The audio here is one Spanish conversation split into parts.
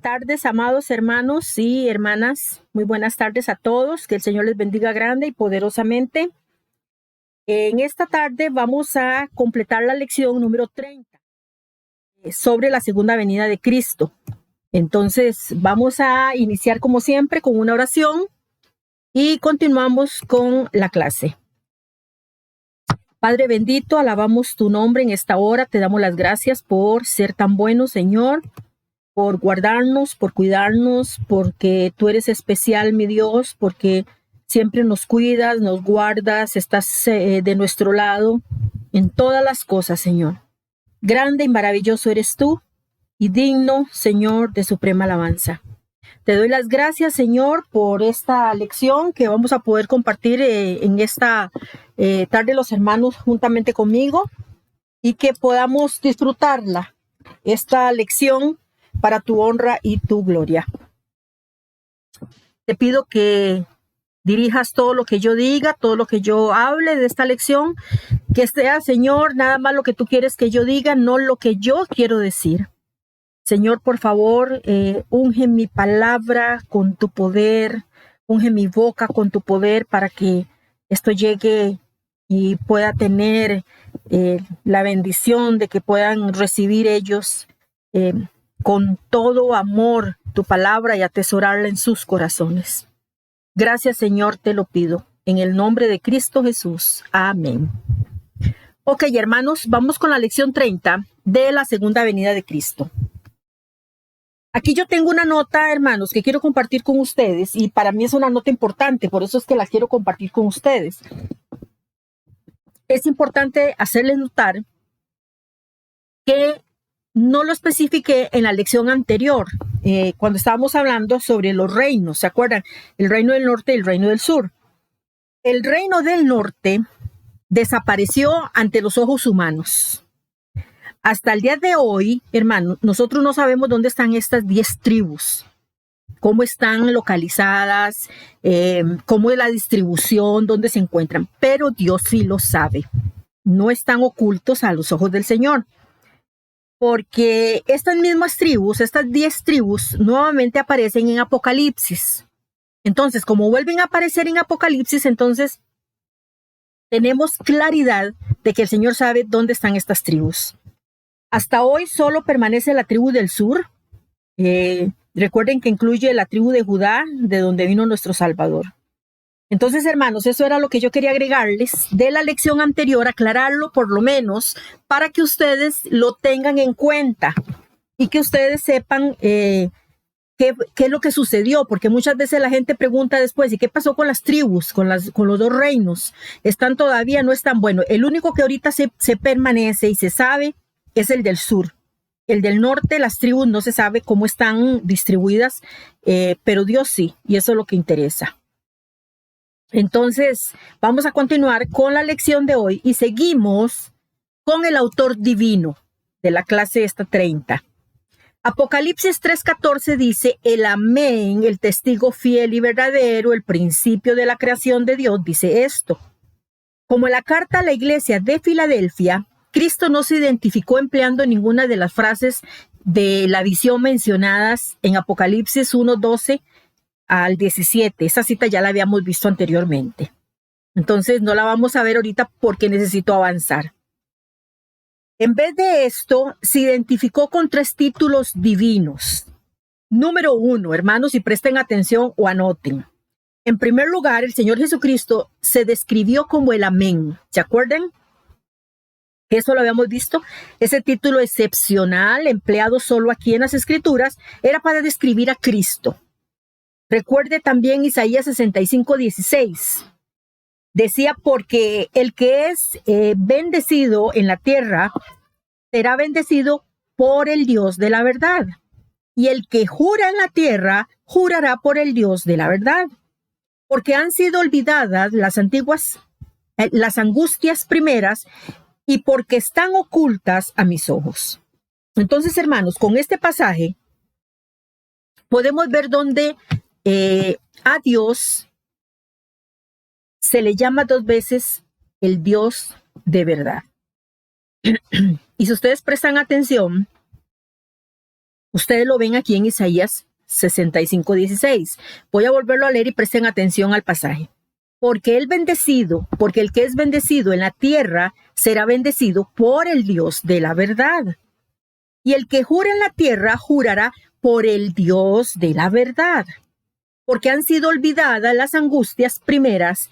tardes, amados hermanos y hermanas. Muy buenas tardes a todos. Que el Señor les bendiga grande y poderosamente. En esta tarde vamos a completar la lección número 30 sobre la segunda venida de Cristo. Entonces vamos a iniciar como siempre con una oración y continuamos con la clase. Padre bendito, alabamos tu nombre en esta hora. Te damos las gracias por ser tan bueno, Señor, por guardarnos, por cuidarnos, porque tú eres especial, mi Dios, porque siempre nos cuidas, nos guardas, estás de nuestro lado en todas las cosas, Señor. Grande y maravilloso eres tú y digno, Señor, de suprema alabanza. Te doy las gracias, Señor, por esta lección que vamos a poder compartir en esta tarde los hermanos juntamente conmigo y que podamos disfrutarla, esta lección, para tu honra y tu gloria. Te pido que dirijas todo lo que yo diga, todo lo que yo hable de esta lección, que sea, Señor, nada más lo que tú quieres que yo diga, no lo que yo quiero decir. Señor, por favor, unge mi palabra con tu poder, unge mi boca con tu poder para que esto llegue y pueda tener la bendición de que puedan recibir ellos con todo amor tu palabra y atesorarla en sus corazones. Gracias, Señor, te lo pido. En el nombre de Cristo Jesús. Amén. Ok, hermanos, vamos con la lección 30 de la segunda venida de Cristo. Aquí yo tengo una nota, hermanos, que quiero compartir con ustedes y para mí es una nota importante, por eso es que la quiero compartir con ustedes. Es importante hacerles notar que no lo especifiqué en la lección anterior, cuando estábamos hablando sobre los reinos, ¿se acuerdan? El reino del norte y el reino del sur. El reino del norte desapareció ante los ojos humanos. Hasta el día de hoy, hermanos, nosotros no sabemos dónde están estas 10 tribus, cómo están localizadas, cómo es la distribución, dónde se encuentran, pero Dios sí lo sabe. No están ocultos a los ojos del Señor. Porque estas mismas tribus, estas 10 tribus, nuevamente aparecen en Apocalipsis. Entonces, como vuelven a aparecer en Apocalipsis, entonces tenemos claridad de que el Señor sabe dónde están estas tribus. Hasta hoy solo permanece la tribu del sur. Recuerden que incluye la tribu de Judá, de donde vino nuestro Salvador. Entonces, hermanos, eso era lo que yo quería agregarles de la lección anterior, aclararlo por lo menos para que ustedes lo tengan en cuenta y que ustedes sepan qué es lo que sucedió, porque muchas veces la gente pregunta después, ¿y qué pasó con las tribus, con los dos reinos? ¿Están todavía? ¿No están? Bueno, el único que ahorita se permanece y se sabe es el del sur. El del norte, las tribus no se sabe cómo están distribuidas, pero Dios sí, y eso es lo que interesa. Entonces, vamos a continuar con la lección de hoy y seguimos con el autor divino de la clase esta 30. Apocalipsis 3:14 dice, el amén, el testigo fiel y verdadero, el principio de la creación de Dios, dice esto. Como en la carta a la iglesia de Filadelfia, Cristo no se identificó empleando ninguna de las frases de la visión mencionadas en Apocalipsis 1:12 al 17. Esa cita ya la habíamos visto anteriormente. Entonces no la vamos a ver ahorita porque necesito avanzar. En vez de esto, se identificó con 3 títulos divinos. Número 1, hermanos, y presten atención o anoten. En primer lugar, el Señor Jesucristo se describió como el Amén. ¿Se acuerdan? Eso lo habíamos visto. Ese título excepcional, empleado solo aquí en las Escrituras, era para describir a Cristo. Recuerde también Isaías 65:16. Decía, porque el que es bendecido en la tierra será bendecido por el Dios de la verdad. Y el que jura en la tierra, jurará por el Dios de la verdad. Porque han sido olvidadas las angustias primeras y porque están ocultas a mis ojos. Entonces, hermanos, con este pasaje podemos ver dónde a Dios se le llama 2 veces el Dios de verdad. Y si ustedes prestan atención, Ustedes lo ven aquí en Isaías 65:16. Voy a volverlo a leer y presten atención al pasaje. Porque el que es bendecido en la tierra será bendecido por el Dios de la verdad. Y el que jura en la tierra jurará por el Dios de la verdad. Porque han sido olvidadas las angustias primeras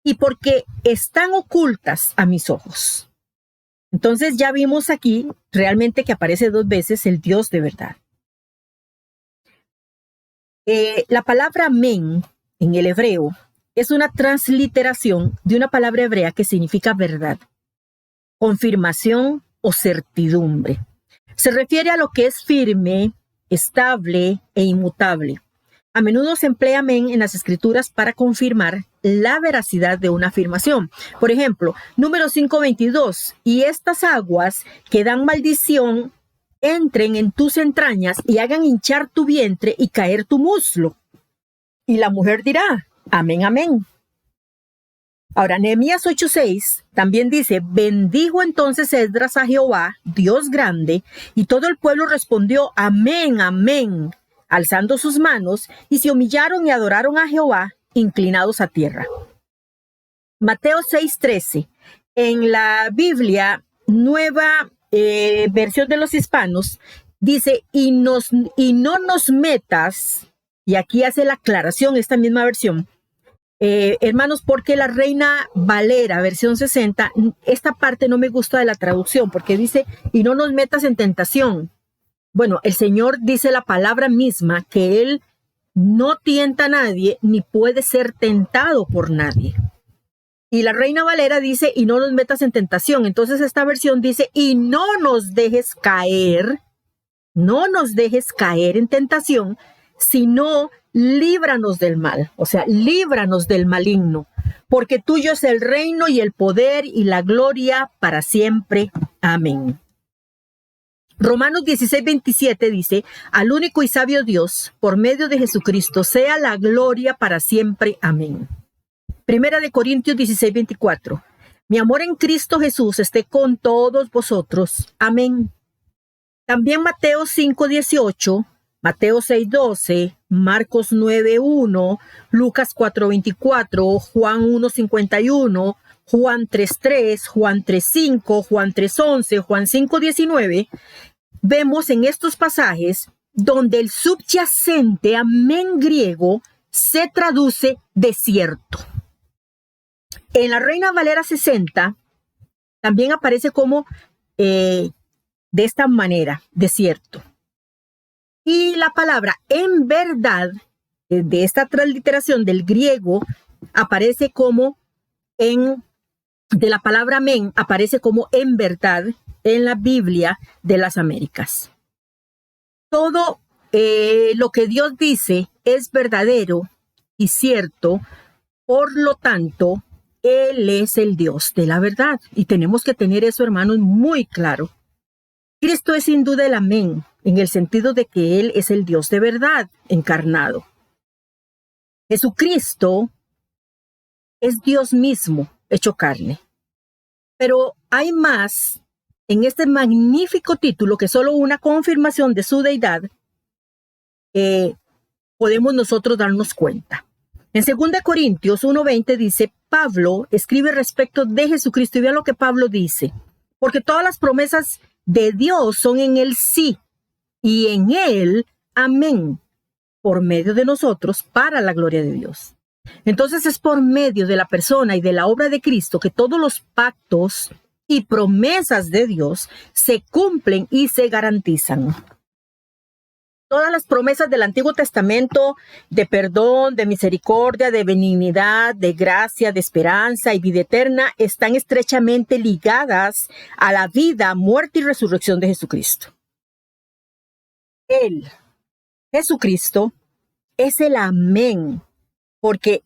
y porque están ocultas a mis ojos. Entonces ya vimos aquí realmente que aparece 2 veces el Dios de verdad. La palabra amén en el hebreo es una transliteración de una palabra hebrea que significa verdad, confirmación o certidumbre. Se refiere a lo que es firme, estable e inmutable. A menudo se emplea amén en las escrituras para confirmar la veracidad de una afirmación. Por ejemplo, Números 5:22, y estas aguas que dan maldición entren en tus entrañas y hagan hinchar tu vientre y caer tu muslo. Y la mujer dirá, amén, amén. Ahora, Nehemías 8:6 también dice, bendijo entonces Esdras a Jehová, Dios grande, y todo el pueblo respondió, amén, amén, alzando sus manos, y se humillaron y adoraron a Jehová, inclinados a tierra. Mateo 6:13, en la Biblia Nueva Versión de los Hispanos, dice, y no nos metas, y aquí hace la aclaración esta misma versión, hermanos, porque la Reina Valera, versión 60, esta parte no me gusta de la traducción, porque dice, y no nos metas en tentación. Bueno, el Señor dice la palabra misma, que Él no tienta a nadie, ni puede ser tentado por nadie. Y la Reina Valera dice, y no nos metas en tentación. Entonces esta versión dice, y no nos dejes caer en tentación, sino líbranos del mal, o sea, líbranos del maligno, porque tuyo es el reino y el poder y la gloria para siempre. Amén. Romanos 16:27 dice, al único y sabio Dios, por medio de Jesucristo, sea la gloria para siempre. Amén. Primera de Corintios 16:24, mi amor en Cristo Jesús esté con todos vosotros. Amén. También Mateo 5:18, Mateo 6:12, Marcos 9:1, Lucas 4:24, Juan 1:51, Juan 3:3, Juan 3:5, Juan 3:11, Juan 5:19, vemos en estos pasajes donde el subyacente amén griego se traduce desierto. En la Reina Valera 60 también aparece como de esta manera, desierto. Y la palabra en verdad, de esta transliteración del griego, aparece como de la palabra amén, aparece como en verdad en la Biblia de las Américas. Todo lo que Dios dice es verdadero y cierto, por lo tanto, Él es el Dios de la verdad. Y tenemos que tener eso, hermanos, muy claro. Cristo es sin duda el amén, en el sentido de que Él es el Dios de verdad encarnado. Jesucristo es Dios mismo hecho carne. Pero hay más en este magnífico título que solo una confirmación de su deidad podemos nosotros darnos cuenta. En 2 Corintios 1:20 dice, Pablo escribe respecto de Jesucristo, y vean lo que Pablo dice, porque todas las promesas de Dios son en el sí, y en él, amén, por medio de nosotros, para la gloria de Dios. Entonces es por medio de la persona y de la obra de Cristo que todos los pactos y promesas de Dios se cumplen y se garantizan. Todas las promesas del Antiguo Testamento de perdón, de misericordia, de benignidad, de gracia, de esperanza y vida eterna están estrechamente ligadas a la vida, muerte y resurrección de Jesucristo. Él, Jesucristo, es el amén, porque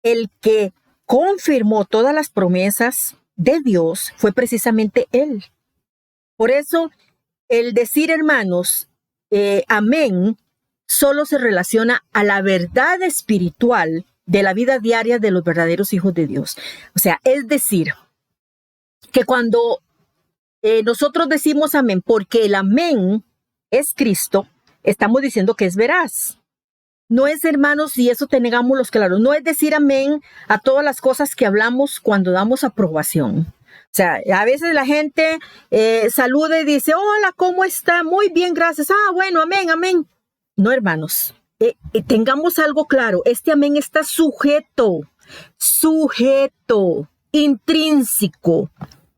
el que confirmó todas las promesas de Dios fue precisamente Él. Por eso, el decir, hermanos, amén, solo se relaciona a la verdad espiritual de la vida diaria de los verdaderos hijos de Dios. O sea, es decir, que cuando nosotros decimos amén, porque el amén es Cristo, estamos diciendo que es veraz. No es, hermanos, y eso tengámoslo claro, no es decir amén a todas las cosas que hablamos cuando damos aprobación. O sea, a veces la gente saluda y dice, hola, ¿cómo está? Muy bien, gracias. Bueno, amén, amén. No, hermanos, tengamos algo claro. Este amén está sujeto, intrínseco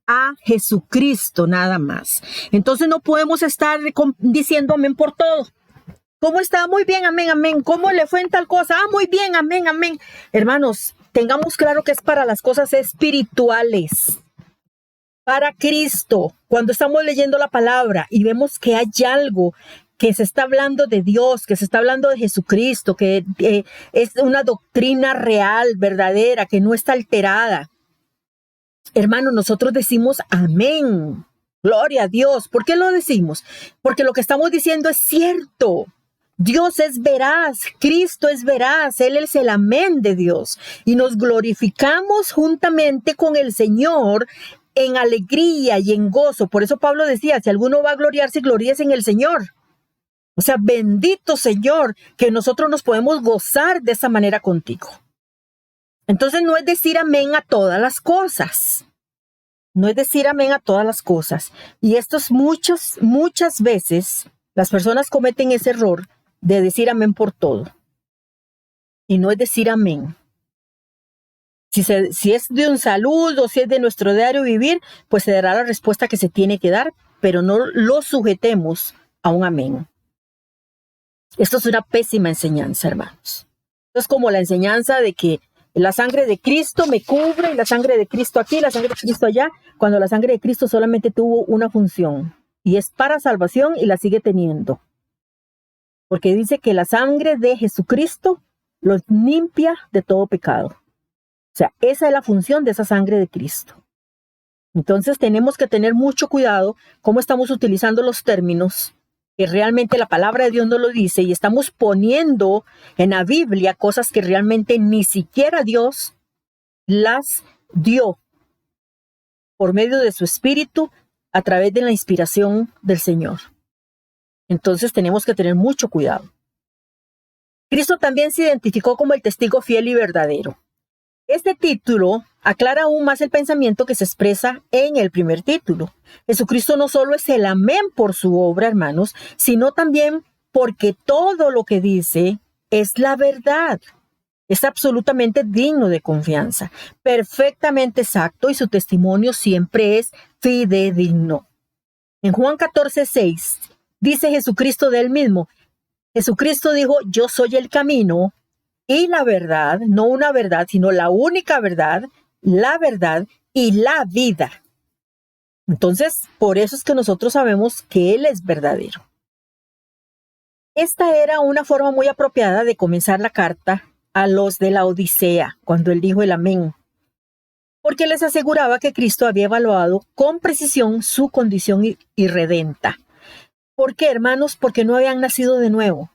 a Jesucristo nada más. Entonces no podemos estar diciendo amén por todo. ¿Cómo está? Muy bien, amén, amén. ¿Cómo le fue en tal cosa? Muy bien, amén, amén. Hermanos, tengamos claro que es para las cosas espirituales. Para Cristo. Cuando estamos leyendo la palabra y vemos que hay algo que se está hablando de Dios, que se está hablando de Jesucristo, que es una doctrina real, verdadera, que no está alterada. Hermanos, nosotros decimos amén. Gloria a Dios. ¿Por qué lo decimos? Porque lo que estamos diciendo es cierto. Dios es veraz, Cristo es veraz, Él es el amén de Dios. Y nos glorificamos juntamente con el Señor en alegría y en gozo. Por eso Pablo decía, si alguno va a gloriarse, gloríese en el Señor. O sea, bendito Señor, que nosotros nos podemos gozar de esa manera contigo. Entonces no es decir amén a todas las cosas. No es decir amén a todas las cosas. Y esto es muchas veces las personas cometen ese error de decir amén por todo. Y no es decir amén. Si es de un saludo, si es de nuestro diario vivir, pues se dará la respuesta que se tiene que dar, pero no lo sujetemos a un amén. Esto es una pésima enseñanza, hermanos. Esto es como la enseñanza de que la sangre de Cristo me cubre, y la sangre de Cristo aquí, la sangre de Cristo allá, cuando la sangre de Cristo solamente tuvo una función, y es para salvación y la sigue teniendo. Porque dice que la sangre de Jesucristo los limpia de todo pecado. O sea, esa es la función de esa sangre de Cristo. Entonces tenemos que tener mucho cuidado cómo estamos utilizando los términos, que realmente la palabra de Dios no lo dice, y estamos poniendo en la Biblia cosas que realmente ni siquiera Dios las dio por medio de su Espíritu a través de la inspiración del Señor. Entonces tenemos que tener mucho cuidado. Cristo también se identificó como el testigo fiel y verdadero. Este título aclara aún más el pensamiento que se expresa en el primer título. Jesucristo no solo es el amén por su obra, hermanos, sino también porque todo lo que dice es la verdad. Es absolutamente digno de confianza, perfectamente exacto, y su testimonio siempre es fidedigno. En Juan 14:6 dice Jesucristo de él mismo. Jesucristo dijo, yo soy el camino y la verdad, no una verdad, sino la única verdad, la verdad y la vida. Entonces, por eso es que nosotros sabemos que Él es verdadero. Esta era una forma muy apropiada de comenzar la carta a los de la Odisea, cuando Él dijo el amén, porque les aseguraba que Cristo había evaluado con precisión su condición irredenta. ¿Por qué, hermanos? Porque no habían nacido de nuevo.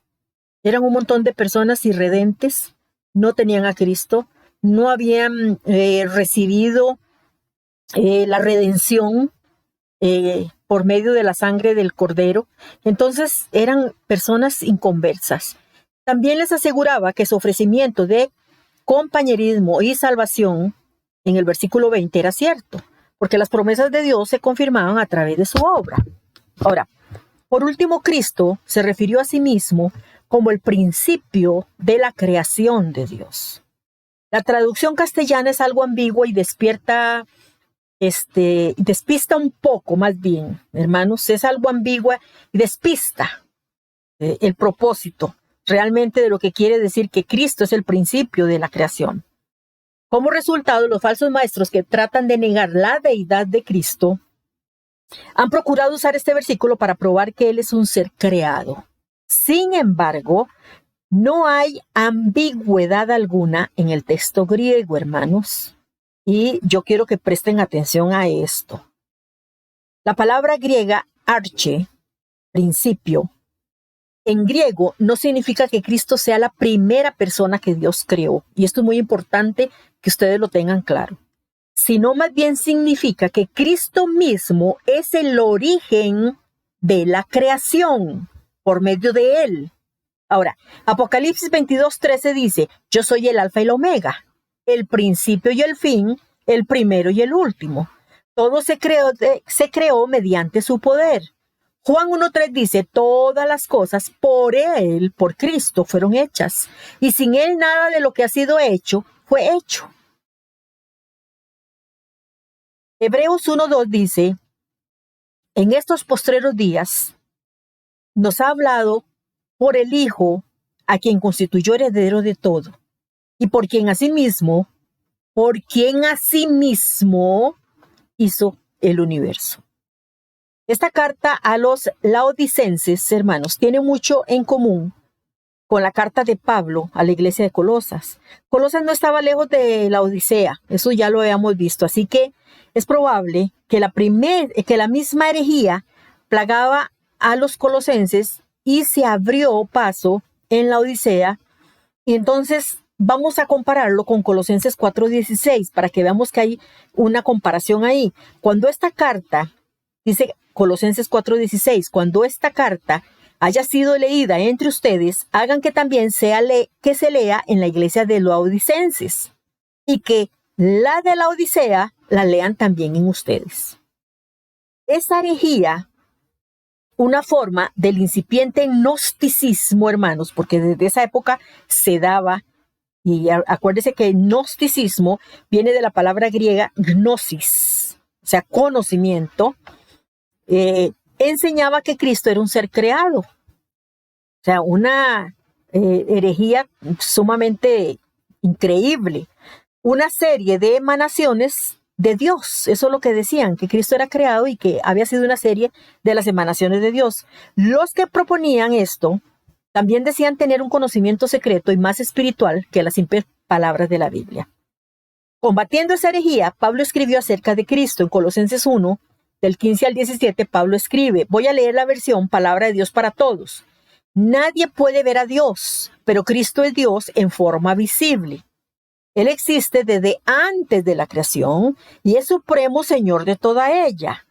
Eran un montón de personas irredentes, no tenían a Cristo, no habían recibido la redención por medio de la sangre del Cordero. Entonces eran personas inconversas. También les aseguraba que su ofrecimiento de compañerismo y salvación en el versículo 20 era cierto, porque las promesas de Dios se confirmaban a través de su obra. Ahora, por último, Cristo se refirió a sí mismo como el principio de la creación de Dios. La traducción castellana es algo ambigua y despista un poco, más bien, hermanos, es algo ambigua y despista el propósito realmente de lo que quiere decir que Cristo es el principio de la creación. Como resultado, los falsos maestros que tratan de negar la deidad de Cristo han procurado usar este versículo para probar que Él es un ser creado. Sin embargo, no hay ambigüedad alguna en el texto griego, hermanos. Y yo quiero que presten atención a esto. La palabra griega arche, principio, en griego no significa que Cristo sea la primera persona que Dios creó. Y esto es muy importante que ustedes lo tengan claro. Sino más bien significa que Cristo mismo es el origen de la creación. por medio de él. Ahora, Apocalipsis 22:13 dice, yo soy el alfa y el omega, el principio y el fin, el primero y el último. Todo se creó mediante su poder. Juan 1:3 dice, todas las cosas por él, por Cristo, fueron hechas, y sin él nada de lo que ha sido hecho fue hecho. Hebreos 1:2 dice, en estos postreros días nos ha hablado por el Hijo, a quien constituyó heredero de todo, y por quien asimismo hizo el universo. Esta carta a los laodicenses, hermanos, tiene mucho en común con la carta de Pablo a la iglesia de Colosas. Colosas no estaba lejos de la Odisea, eso ya lo habíamos visto, así que es probable que la misma herejía plagaba a los colosenses y se abrió paso en la Odisea. Y entonces vamos a compararlo con Colosenses 4:16 para que veamos que hay una comparación ahí. Cuando esta carta, dice Colosenses 4:16, cuando esta carta haya sido leída entre ustedes, hagan que también que se lea en la iglesia de los laodicenses y que la de la Odisea la lean también en ustedes. Esa herejía, una forma del incipiente gnosticismo, hermanos, porque desde esa época se daba, y acuérdese que gnosticismo viene de la palabra griega gnosis, o sea, conocimiento, enseñaba que Cristo era un ser creado. O sea, una herejía sumamente increíble. Una serie de emanaciones de Dios. Eso es lo que decían, que Cristo era creado y que había sido una serie de las emanaciones de Dios. Los que proponían esto también decían tener un conocimiento secreto y más espiritual que las simples palabras de la Biblia. Combatiendo esa herejía, Pablo escribió acerca de Cristo en Colosenses 1, del 15 al 17, Pablo escribe, voy a leer la versión Palabra de Dios para todos. Nadie puede ver a Dios, pero Cristo es Dios en forma visible. Él existe desde antes de la creación y es supremo Señor de toda ella.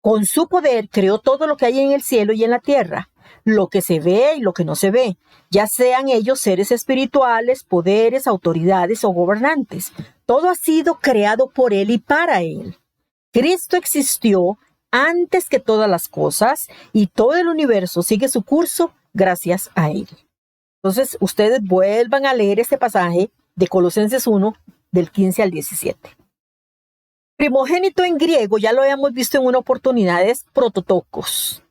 Con su poder creó todo lo que hay en el cielo y en la tierra, lo que se ve y lo que no se ve, ya sean ellos seres espirituales, poderes, autoridades o gobernantes. Todo ha sido creado por Él y para Él. Cristo existió antes que todas las cosas y todo el universo sigue su curso gracias a Él. Entonces, ustedes vuelvan a leer este pasaje de Colosenses 1, del 15 al 17. Primogénito en griego, ya lo habíamos visto en una oportunidad, es prototokos.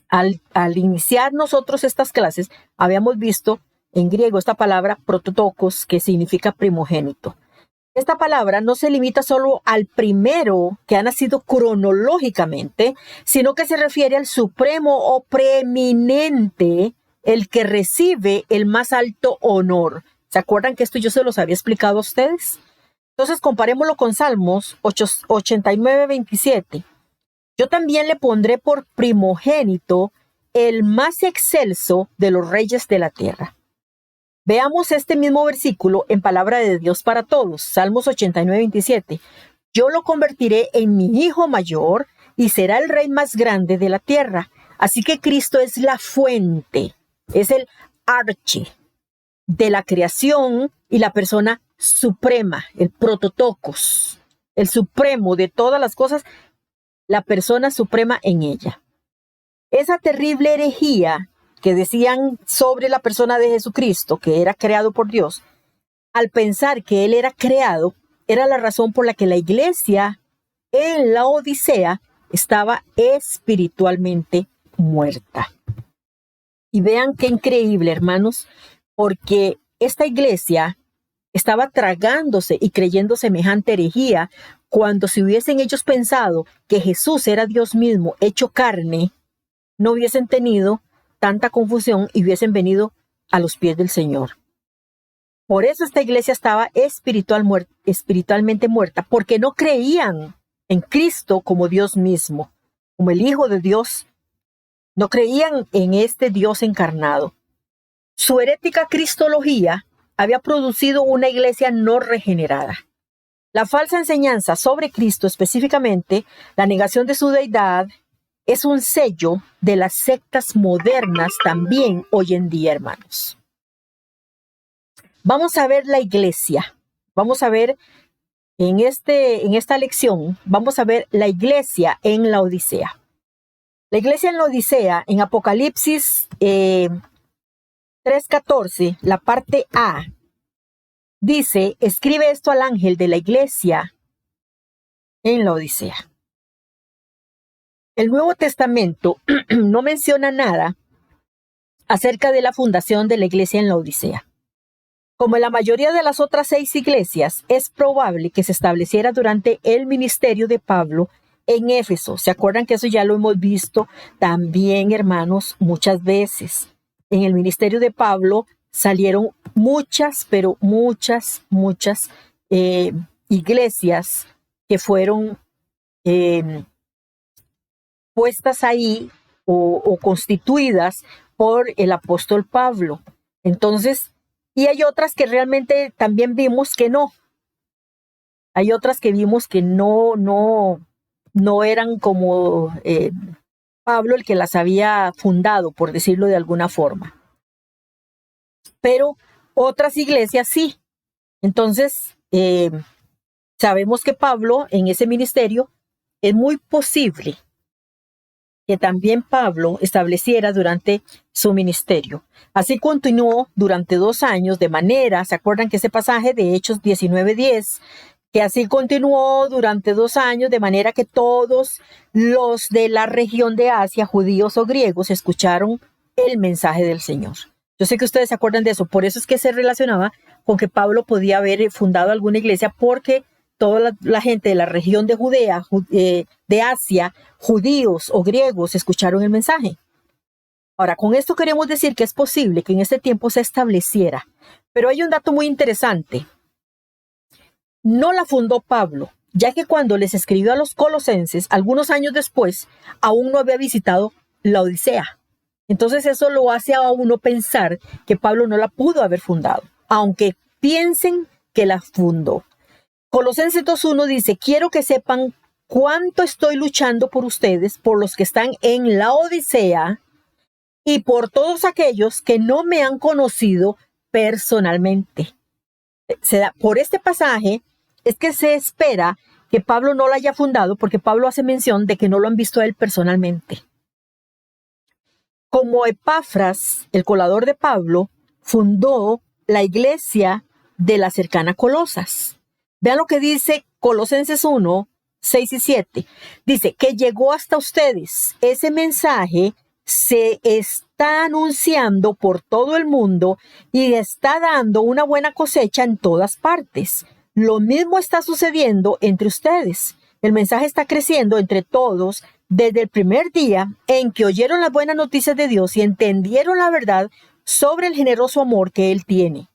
Al iniciar nosotros estas clases, habíamos visto en griego esta palabra prototokos, que significa primogénito. Esta palabra no se limita solo al primero que ha nacido cronológicamente, sino que se refiere al supremo o preeminente, el que recibe el más alto honor. ¿Se acuerdan que esto yo se los había explicado a ustedes? Entonces comparémoslo con Salmos 89:27. Yo también le pondré por primogénito el más excelso de los reyes de la tierra. Veamos este mismo versículo en Palabra de Dios para todos, Salmos 89:27. Yo lo convertiré en mi hijo mayor y será el rey más grande de la tierra. Así que Cristo es la fuente, es el archi de la creación y la persona suprema, el prototokos, el supremo de todas las cosas, la persona suprema en ella. Esa terrible herejía que decían sobre la persona de Jesucristo, que era creado por Dios, al pensar que Él era creado, era la razón por la que la iglesia en la Odisea estaba espiritualmente muerta. Y vean qué increíble, hermanos, porque esta iglesia estaba tragándose y creyendo semejante herejía cuando si hubiesen ellos pensado que Jesús era Dios mismo hecho carne, no hubiesen tenido tanta confusión y hubiesen venido a los pies del Señor. Por eso esta iglesia estaba espiritualmente muerta, porque no creían en Cristo como Dios mismo, como el Hijo de Dios. No creían en este Dios encarnado. Su herética cristología había producido una iglesia no regenerada. La falsa enseñanza sobre Cristo, específicamente la negación de su deidad, es un sello de las sectas modernas también hoy en día, hermanos. Vamos a ver la iglesia. Vamos a ver en esta lección, vamos a ver la iglesia en la Odisea. La iglesia en la Odisea, en Apocalipsis 3:14, la parte A, dice, escribe esto al ángel de la iglesia en la Odisea. El Nuevo Testamento no menciona nada acerca de la fundación de la iglesia en la Odisea. Como en la mayoría de las otras 6 iglesias, es probable que se estableciera durante el ministerio de Pablo en Éfeso. ¿Se acuerdan que eso ya lo hemos visto también, hermanos, muchas veces? En el ministerio de Pablo salieron muchas, pero muchas iglesias que fueron puestas ahí o constituidas por el apóstol Pablo. Entonces, y hay otras que realmente también vimos que no. Hay otras que vimos que no eran como Pablo el que las había fundado, por decirlo de alguna forma. Pero otras iglesias sí. Entonces, sabemos que Pablo en ese ministerio es muy posible que también Pablo estableciera durante su ministerio. Así continuó durante 2 años de manera, ¿se acuerdan que ese pasaje de Hechos 19:10? Que así continuó durante 2 años de manera que todos los de la región de Asia, judíos o griegos, escucharon el mensaje del Señor. Yo sé que ustedes se acuerdan de eso, por eso es que se relacionaba con que Pablo podía haber fundado alguna iglesia, porque toda la gente de la región de Judea, de Asia, judíos o griegos, escucharon el mensaje. Ahora, con esto queremos decir que es posible que en este tiempo se estableciera. Pero hay un dato muy interesante. No la fundó Pablo, ya que cuando les escribió a los colosenses, algunos años después, aún no había visitado la Odisea. Entonces eso lo hace a uno pensar que Pablo no la pudo haber fundado, aunque piensen que la fundó. Colosenses 2:1 dice, quiero que sepan cuánto estoy luchando por ustedes, por los que están en la Odisea y por todos aquellos que no me han conocido personalmente. Por este pasaje es que se espera que Pablo no la haya fundado, porque Pablo hace mención de que no lo han visto a él personalmente. Como Epafras, el colador de Pablo, fundó la iglesia de la cercana Colosas. Vean lo que dice Colosenses 1:6 y 7. Dice que llegó hasta ustedes. Ese mensaje se está anunciando por todo el mundo y está dando una buena cosecha en todas partes. Lo mismo está sucediendo entre ustedes. El mensaje está creciendo entre todos desde el primer día en que oyeron las buenas noticias de Dios y entendieron la verdad sobre el generoso amor que Él tiene.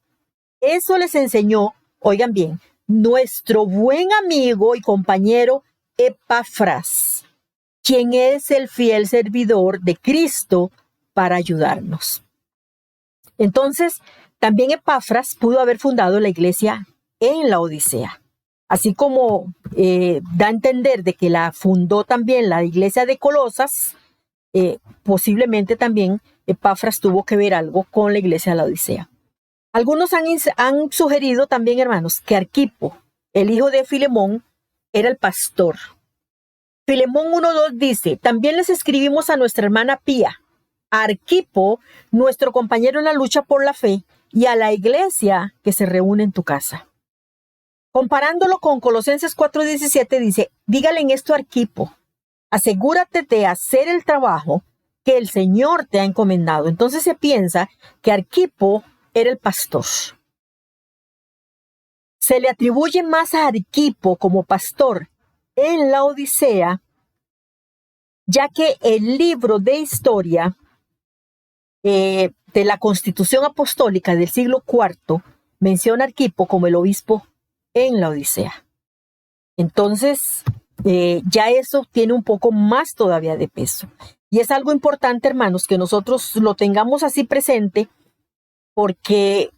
Eso les enseñó, oigan bien, nuestro buen amigo y compañero Epafras, quien es el fiel servidor de Cristo para ayudarnos. Entonces, también Epafras pudo haber fundado la iglesia en la Odisea. Así como da a entender de que la fundó también la iglesia de Colosas, posiblemente también Epafras tuvo que ver algo con la iglesia de la Odisea. Algunos han sugerido también, hermanos, que Arquipo, el hijo de Filemón, era el pastor. Filemón 1:2 dice, también les escribimos a nuestra hermana Pía, a Arquipo, nuestro compañero en la lucha por la fe, y a la iglesia que se reúne en tu casa. Comparándolo con Colosenses 4:17 dice, dígale en esto a Arquipo, asegúrate de hacer el trabajo que el Señor te ha encomendado. Entonces se piensa que Arquipo era el pastor. Se le atribuye más a Arquipo como pastor en la Odisea, ya que el libro de historia de la Constitución Apostólica del siglo IV menciona a Arquipo como el obispo en la Odisea. Entonces, ya eso tiene un poco más todavía de peso. Y es algo importante, hermanos, que nosotros lo tengamos así presente, porque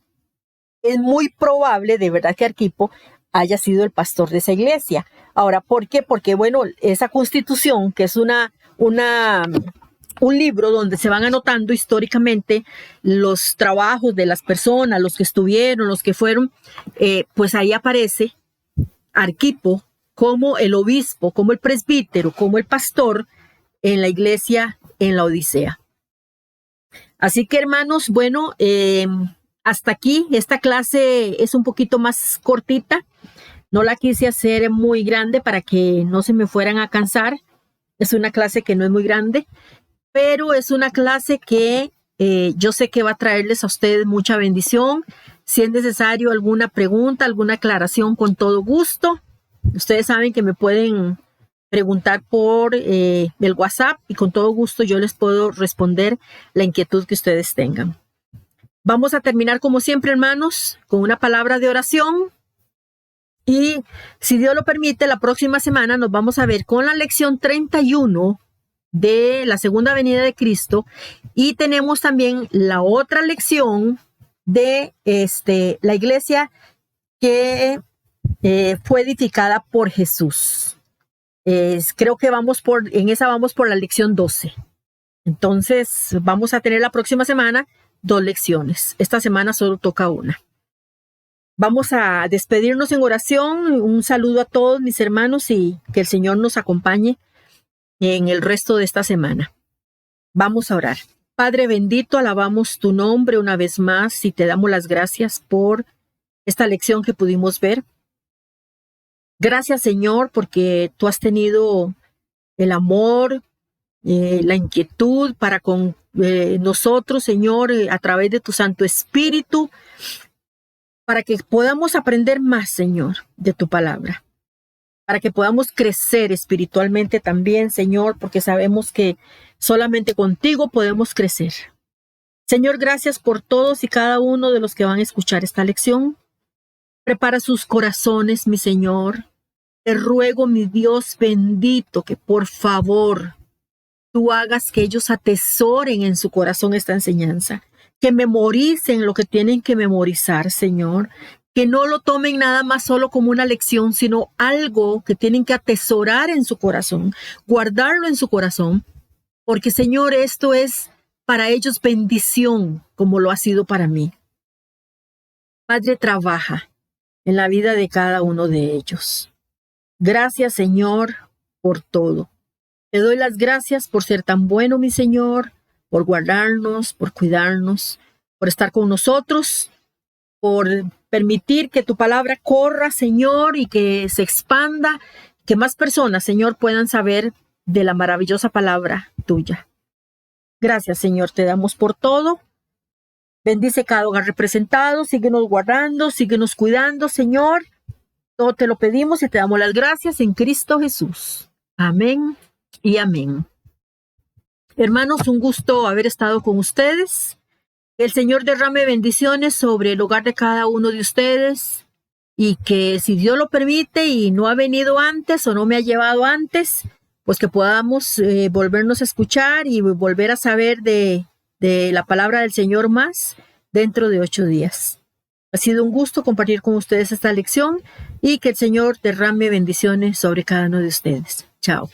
es muy probable, de verdad, que Arquipo haya sido el pastor de esa iglesia. Ahora, ¿por qué? Porque, bueno, esa constitución, que es una un libro donde se van anotando históricamente los trabajos de las personas, los que estuvieron, los que fueron, pues ahí aparece Arquipo como el obispo, como el presbítero, como el pastor en la iglesia en la Odisea. Así que, hermanos, bueno, hasta aquí esta clase es un poquito más cortita. No la quise hacer muy grande para que no se me fueran a cansar. Es una clase que no es muy grande, pero es una clase que yo sé que va a traerles a ustedes mucha bendición. Si es necesario alguna pregunta, alguna aclaración, con todo gusto. Ustedes saben que me pueden preguntar por el WhatsApp y con todo gusto yo les puedo responder la inquietud que ustedes tengan. Vamos a terminar como siempre, hermanos, con una palabra de oración. Y si Dios lo permite, la próxima semana nos vamos a ver con la lección 31 de la segunda venida de Cristo. Y tenemos también la otra lección de la iglesia que fue edificada por Jesús. Creo que en esa vamos por la lección 12. Entonces vamos a tener la próxima semana 2 lecciones. Esta semana solo toca una. Vamos a despedirnos en oración. Un saludo a todos mis hermanos y que el Señor nos acompañe en el resto de esta semana. Vamos a orar. Padre bendito, alabamos tu nombre una vez más y te damos las gracias por esta lección que pudimos ver. Gracias, Señor, porque tú has tenido el amor, la inquietud para con nosotros, Señor, a través de tu Santo Espíritu, para que podamos aprender más, Señor, de tu palabra, para que podamos crecer espiritualmente también, Señor, porque sabemos que solamente contigo podemos crecer. Señor, gracias por todos y cada uno de los que van a escuchar esta lección. Prepara sus corazones, mi Señor. Te ruego, mi Dios bendito, que por favor tú hagas que ellos atesoren en su corazón esta enseñanza, que memoricen lo que tienen que memorizar, Señor, que no lo tomen nada más solo como una lección, sino algo que tienen que atesorar en su corazón, guardarlo en su corazón, porque, Señor, esto es para ellos bendición, como lo ha sido para mí. Padre, trabaja en la vida de cada uno de ellos. Gracias, Señor, por todo. Te doy las gracias por ser tan bueno, mi Señor, por guardarnos, por cuidarnos, por estar con nosotros, por permitir que tu palabra corra, Señor, y que se expanda, que más personas, Señor, puedan saber de la maravillosa palabra tuya. Gracias, Señor, te damos por todo. Bendice cada hogar representado, síguenos guardando, síguenos cuidando, Señor. Todo te lo pedimos y te damos las gracias en Cristo Jesús. Amén y amén. Hermanos, un gusto haber estado con ustedes. El Señor derrame bendiciones sobre el hogar de cada uno de ustedes y que si Dios lo permite y no ha venido antes o no me ha llevado antes, pues que podamos volvernos a escuchar y volver a saber de la palabra del Señor más dentro de 8 días. Ha sido un gusto compartir con ustedes esta lección y que el Señor derrame bendiciones sobre cada uno de ustedes. Chao.